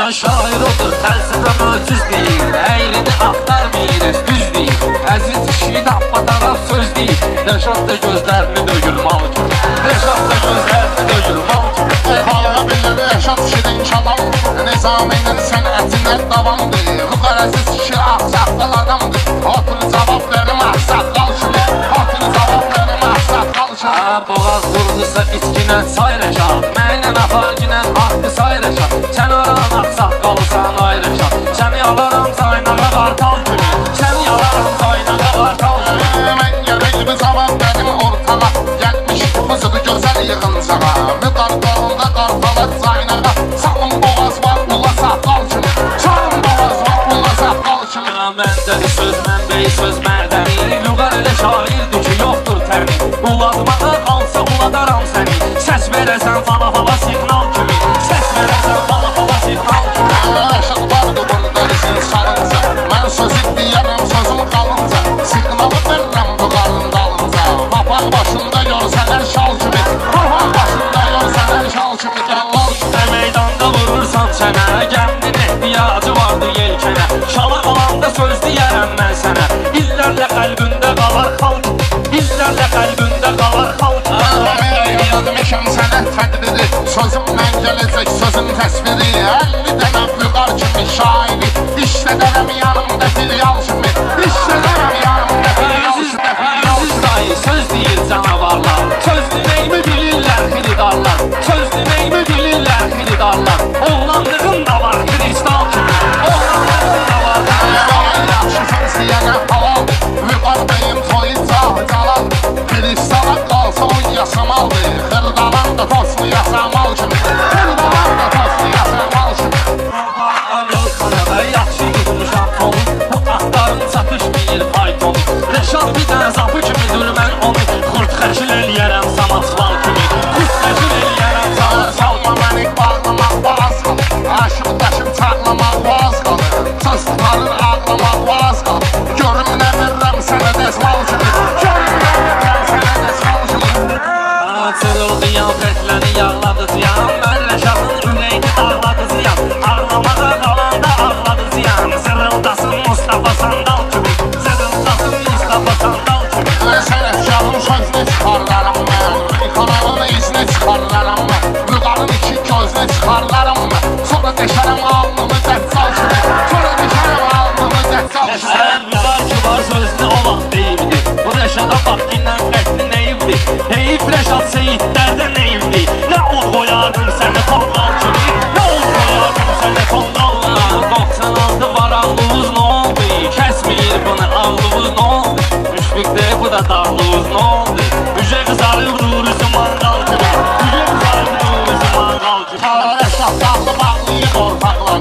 Dünya şair odur, fəlsəfə möcüz deyil. Əyrini axtarmayırız, düz deyil. Əziz kişi tapmadan söz deyil. Rəşad da gözlərini döyür mal kimi. Rəşad da gözlərini döyür mal kimi. Xalqa bilir Rəşad şirin çalam. Nizaminin sənətinə davamdır. Bu qərəziz kişi axsaqqal adamdır. Otur cavab verim axsaqqal kimi. Otur cavab verim axsaqqal kimi. Boğaz vurdusa içkinə say Rəşad. Mənlə afarginə haqqı say Rəşad. Sən aran axsaqqalsan ay Rəşad. Səni alaram saynağa qartal kimi. Səni alaram saynağa qartal kimi. Mən gələyim cavab verim ortağa. Gəlmiş mızıdı gözəl yığıncağa. Müqarqalında qartalar saynağa. Salın boğaz var ula saqqal kimi. Salın boğaz var ula saqqal kimi. Məndədir söz, mənbəyi söz mərdəni. Lüğər elə şairdir ki, yoxdur təmi. Uladmağa qalsa uladaram səni. Səs verəsən fala fala siqnal kimi. Səs verəsən fala fala siqnal kimi. Rəşad vardı burada izin sarınca. Mən söz deyərəm sözüm qalınca. Siqnalı verirəm bu qarın dalınca. Papaq başında görsələr şal kimi. Papaq başında görsələr şal kimi. Gəllal kimi. Meydanda vurursan sənə, gəminin ehtiyacı vardı yelkənə. Şala qalanda söz deyərəm mən sənə. İllərlə qəlbündə qalar xalq. İllərlə qəlbündə qalar xalq. Yazmışam sənət fədlidir. Sözümdən gələcək sözün təsviri. 50 dənə vüqar kimi şairi. İşlədərəm yanımda filyal kimi. İşlədərəm yanımda filyal kimi. Əziz dayı söz deyir canavarlar. Söz deməkmi bilirlər xiridarlar. Söz deməkmi bilirlər xiridarlar. Oğlanlığın da var kristal kimi. Oğlanlığın da var. Yaxşı söz deyənə halal. Vüqar bəyim soyunca calal. Kristala qalsa o yasamaldır. Xırdalan da toslu yasamal kimi. Xırdalan da toslu yasamal kimi. Ağıl kanada yaxşı yutmuşam onu. Bu axtarın çatışmayır faytonu. Rəşad bir dənə zapı kimidir mən onu. Xurt xəşil eləyərəm samatsval kimi. Xurt xəşil eləyərəm samatsval kimi. Çalma məni bağlamaq boğaz qalır. Aşıq daşım çağlamaq boğaz qalır. Söz tutarır ağlamaq boğaz qalır. Görüm nə verirəm sənə dəsmal kimi. Görüm nə verirəm sənə dəsmal kimi. Çırıldayan fərqləri yağladıcıyam. Mən Rəşadın ürəyini dağladıcıyam. Ağlamağa qalanda ağladıcıyam. Zırıldasın Mustafa Sandal kimi. Zırıldasın Mustafa Sandal kimi. Sənətkarın sözünü çıxarlaram mən. Kanalın izini çıxarlaram mən. Vüqarın iki gözünü çıxarlaram mən. Sonra deşərəm alnımı dəccal kimi. Sonra deşərəm alnımı dəccal kimi. Sən vüqar ki var sözünü o vaxt deyibdir. Bu Rəşada bax dinlən fərqli neyibdir. Heyif Rəşad seyidlərdə neyibdir. Nə od qoyardım səni tonqal kimi. Nə od qoyardım səni tonqal kimi. 96 var ağlımız nə oldu? Kəsməyir bunu ağlımız nə oldu? Müşfiqdir bu da dağlımız nə oldu? Müjə qızarır rurusu manqal kimi. Müjə qızarır rurusu manqal kimi. Rəşad dağlı bağlayır ortaqlar.